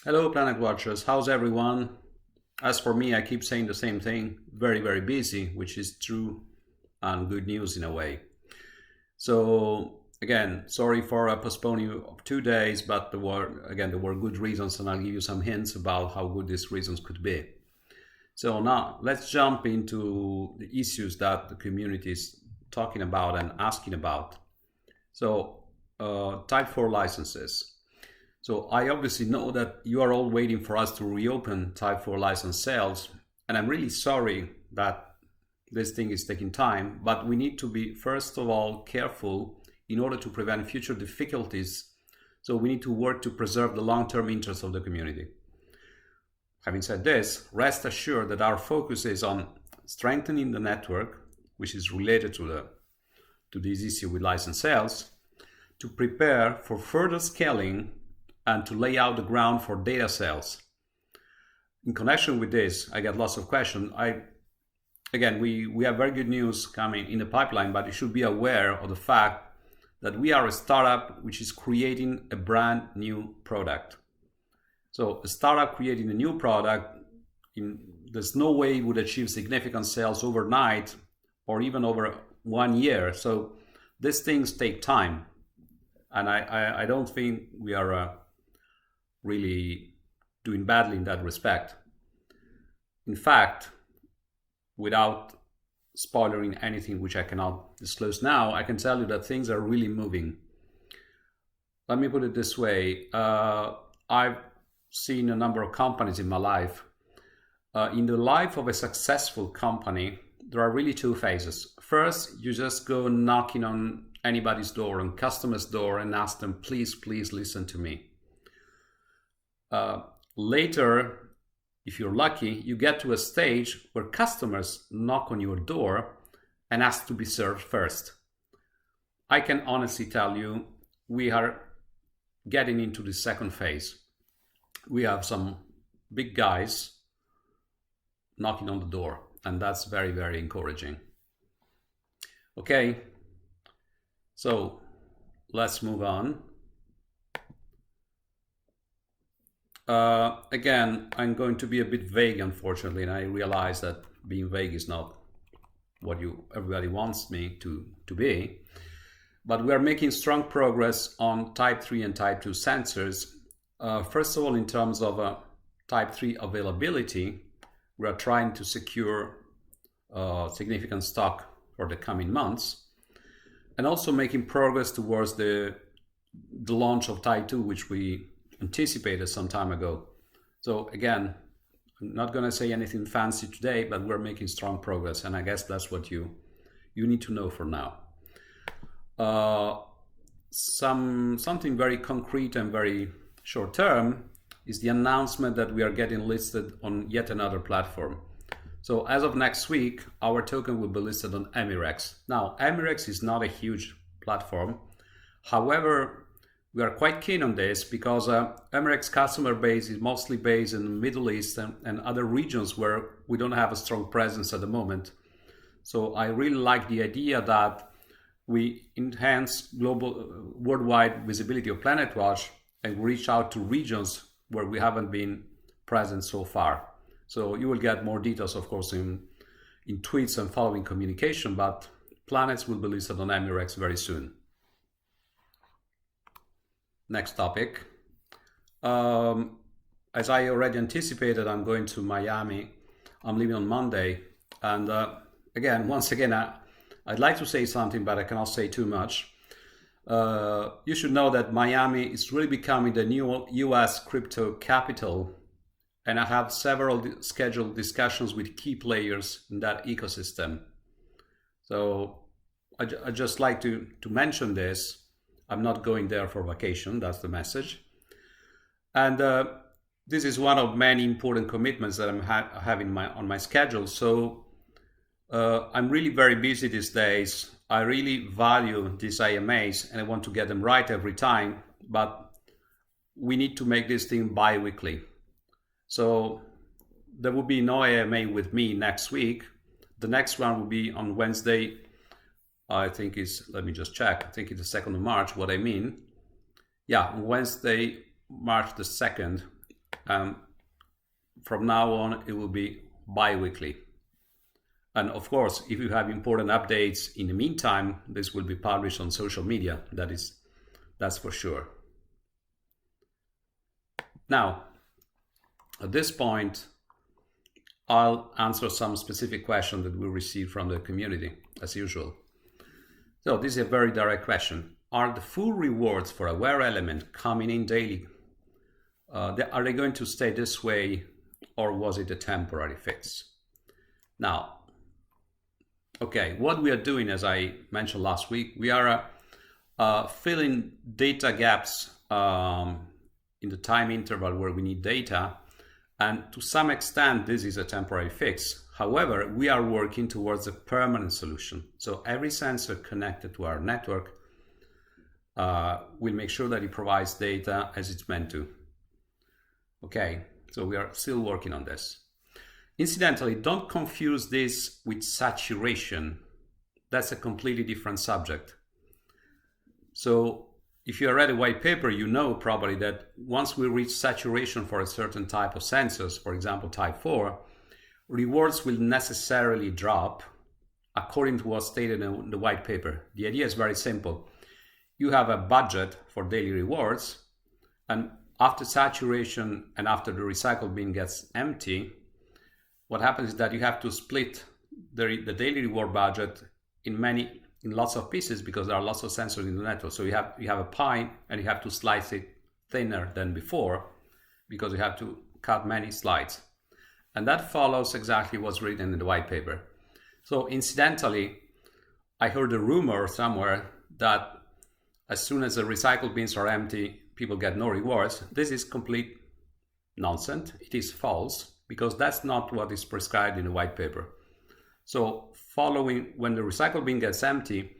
Hello, Planet Watchers. How's everyone? As for me, I keep saying the same thing. Very, very busy, which is true and good news in a way. So again, sorry for postponing of 2 days, but there were good reasons, and I'll give you some hints about how good these reasons could be. So now let's jump into the issues that the community is talking about and asking about. So Type 4 licenses. So I obviously know that you are all waiting for us to reopen Type 4 license sales, and I'm really sorry that this thing is taking time, but we need to be, first of all, careful in order to prevent future difficulties. So we need to work to preserve the long-term interests of the community. Having said this, rest assured that our focus is on strengthening the network, which is related to this issue with license sales, to prepare for further scaling and to lay out the ground for data sales. In connection with this, I get lots of questions. We have very good news coming in the pipeline, but you should be aware of the fact that we are a startup which is creating a brand new product. So a startup creating a new product, there's no way it would achieve significant sales overnight or even over 1 year. So these things take time. And I don't think we are really doing badly in that respect. In fact, without spoiling anything which I cannot disclose now, I can tell you that things are really moving. Let me put it this way. I've seen a number of companies in my life. In the life of a successful company, there are really two phases. First, you just go knocking on anybody's door, on customer's door, and ask them, please listen to me. Later, if you're lucky, you get to a stage where customers knock on your door and ask to be served first. I can honestly tell you, we are getting into the second phase. We have some big guys knocking on the door, and that's very, very encouraging. Okay, so let's move on. Again, I'm going to be a bit vague, unfortunately, and I realize that being vague is not what everybody wants me to be. But we are making strong progress on Type 3 and Type 2 sensors. First of all, in terms of Type 3 availability, we are trying to secure significant stock for the coming months, and also making progress towards the launch of Type 2, which we anticipated some time ago. So again, I'm not going to say anything fancy today, but we're making strong progress, and I guess that's what you need to know for now. Something very concrete and very short term is the announcement that we are getting listed on yet another platform. So as of next week, our token will be listed on Emirex. Now, Emirex is not a huge platform. However, we are quite keen on this because Emirex customer base is mostly based in the Middle East and other regions where we don't have a strong presence at the moment. So I really like the idea that we enhance global, worldwide visibility of PlanetWatch and reach out to regions where we haven't been present so far. So you will get more details, of course, in tweets and following communication, but planets will be listed on Emirex very soon. Next topic. As I already anticipated, I'm going to Miami. I'm leaving on Monday. And once again, I'd like to say something, but I cannot say too much. You should know that Miami is really becoming the new US crypto capital. And I have several scheduled discussions with key players in that ecosystem. So I just like to mention this. I'm not going there for vacation, that's the message. And this is one of many important commitments that I'm having on my schedule. So I'm really very busy these days. I really value these IMAs and I want to get them right every time, but we need to make this thing bi-weekly. So there will be no IMA with me next week. The next one will be on Wednesday, let me just check. I think it's the 2nd of March, what I mean. Yeah, on Wednesday, March the 2nd, From now on, it will be bi-weekly. And of course, if you have important updates in the meantime, this will be published on social media. That's for sure. Now, at this point, I'll answer some specific questions that we received from the community, as usual. So this is a very direct question. Are the full rewards for Awair Element coming in daily? Are they going to stay this way, or was it a temporary fix? Now, okay, what we are doing, as I mentioned last week, we are filling data gaps in the time interval where we need data. And to some extent, this is a temporary fix. However, we are working towards a permanent solution. So every sensor connected to our network will make sure that it provides data as it's meant to. Okay, so we are still working on this. Incidentally, don't confuse this with saturation. That's a completely different subject. So if you read a white paper, you know probably that once we reach saturation for a certain type of sensors, for example, type 4, rewards will necessarily drop according to what's stated in the white paper. The idea is very simple. You have a budget for daily rewards, and after saturation and after the recycle bin gets empty, what happens is that you have to split the daily reward budget in lots of pieces, because there are lots of sensors in the network. So you have a pie, and you have to slice it thinner than before, because you have to cut many slides. And that follows exactly what's written in the white paper. So incidentally, I heard a rumor somewhere that as soon as the recycle bins are empty, people get no rewards. This is complete nonsense. It is false, because that's not what is prescribed in the white paper. So following, when the recycle bin gets empty,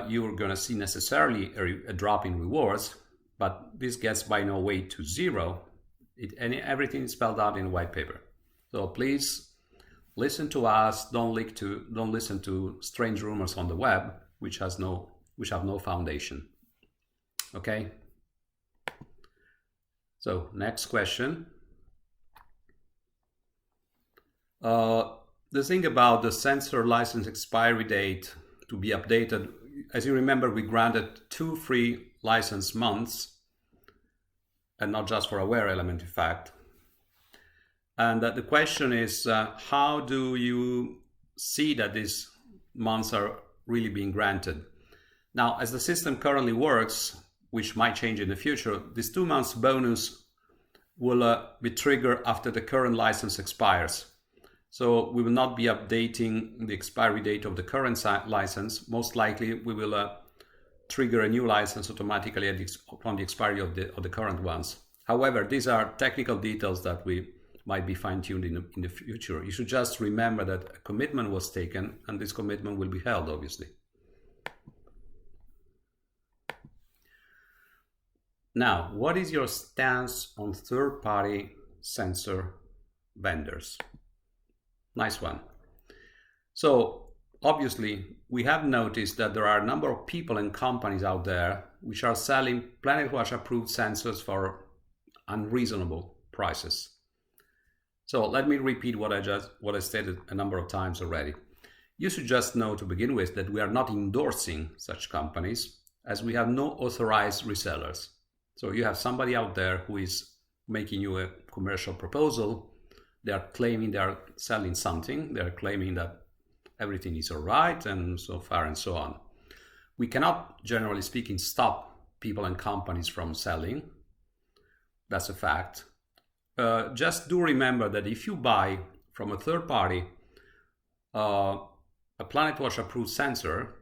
you're going to see necessarily a drop in rewards, but this gets by no way to zero. Everything is spelled out in the white paper. So please listen to us. Don't listen to strange rumors on the web, which have no foundation. Okay. So next question. The thing about the sensor license expiry date to be updated, as you remember, we granted 2 free license months, and not just for Awair Element, in fact. And the question is, how do you see that these months are really being granted? Now, as the system currently works, which might change in the future, this 2 months bonus will be triggered after the current license expires. So we will not be updating the expiry date of the current license. Most likely, we will trigger a new license automatically upon the expiry of the current ones. However, these are technical details that we might be fine-tuned in the future. You should just remember that a commitment was taken, and this commitment will be held, obviously. Now, what is your stance on third-party sensor vendors? Nice one. So obviously, we have noticed that there are a number of people and companies out there which are selling PlanetWatch approved sensors for unreasonable prices. So let me repeat what I stated a number of times already. You should just know to begin with that we are not endorsing such companies, as we have no authorized resellers. So you have somebody out there who is making you a commercial proposal. They are claiming they are selling something. They are claiming that everything is all right, and so far and so on. We cannot, generally speaking, stop people and companies from selling. That's a fact. Just do remember that if you buy from a third party a PlanetWatch approved sensor,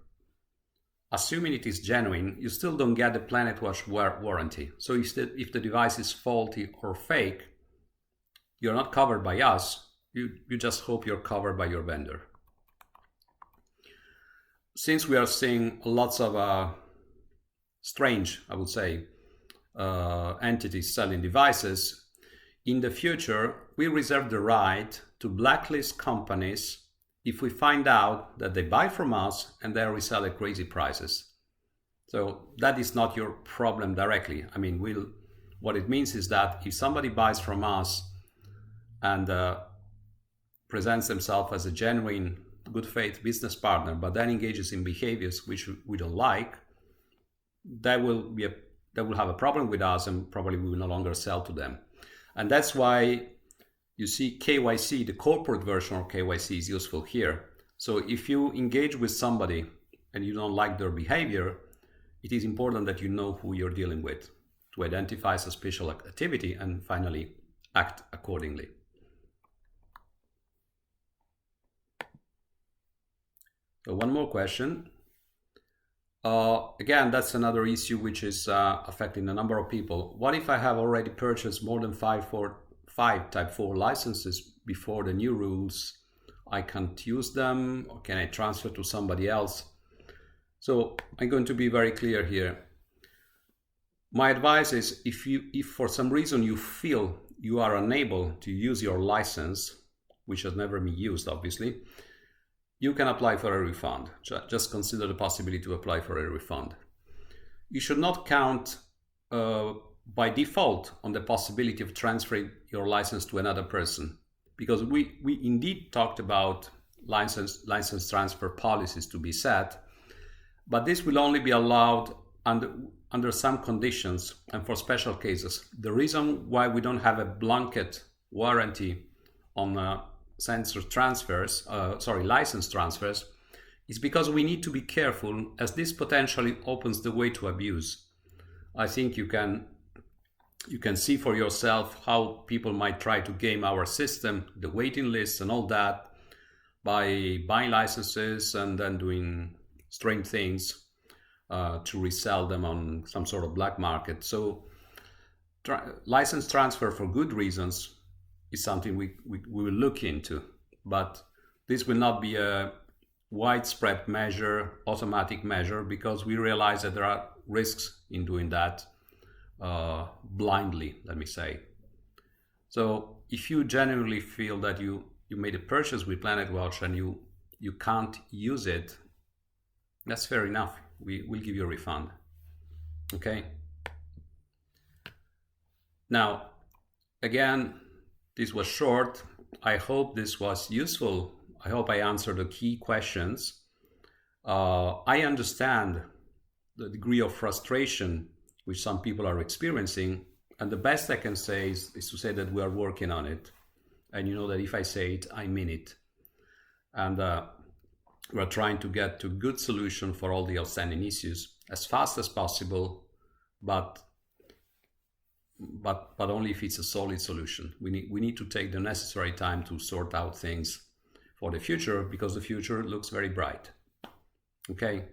assuming it is genuine, you still don't get the PlanetWatch warranty. So if the device is faulty or fake, you're not covered by us. You just hope you're covered by your vendor. Since we are seeing lots of strange, I would say, entities selling devices, in the future, we reserve the right to blacklist companies if we find out that they buy from us and they resell at crazy prices. So that is not your problem directly. I mean, What it means is that if somebody buys from us and presents themselves as a genuine good faith business partner, but then engages in behaviors which we don't like, that will have a problem with us, and probably we will no longer sell to them. And that's why you see KYC, the corporate version of KYC, is useful here. So if you engage with somebody and you don't like their behavior, it is important that you know who you're dealing with to identify suspicious activity and finally act accordingly. So one more question. Again, that's another issue which is affecting a number of people. What if I have already purchased more than five Type 4 licenses before the new rules? I can't use them, or can I transfer to somebody else? So I'm going to be very clear here. My advice is, if for some reason you feel you are unable to use your license, which has never been used, obviously, you can apply for a refund. Just consider the possibility to apply for a refund. You should not count by default on the possibility of transferring your license to another person, because we indeed talked about license transfer policies to be set, but this will only be allowed under some conditions and for special cases. The reason why we don't have a blanket warranty on license transfers is because we need to be careful, as this potentially opens the way to abuse. I think you can see for yourself how people might try to game our system, the waiting lists and all that, by buying licenses and then doing strange things to resell them on some sort of black market. So license transfer for good reasons is something we will look into, but this will not be a widespread measure, automatic measure, because we realize that there are risks in doing that blindly, let me say. So if you genuinely feel that you made a purchase with PlanetWatch and you can't use it, that's fair enough. We'll give you a refund. Okay. Now, again, this was short. I hope this was useful. I hope I answered the key questions. I understand the degree of frustration which some people are experiencing, and the best I can say is to say that we are working on it. And you know that if I say it, I mean it. And we're trying to get to a good solution for all the outstanding issues as fast as possible, but only if it's a solid solution. We need to take the necessary time to sort out things for the future, because the future looks very bright. Okay.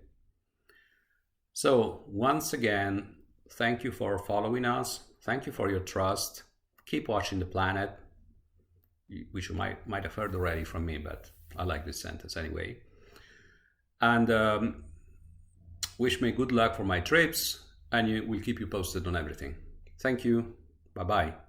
So once again, thank you for following us. Thank you for your trust. Keep watching the planet, which you might have heard already from me, but I like this sentence anyway. And wish me good luck for my trips, and we'll keep you posted on everything. Thank you. Bye-bye.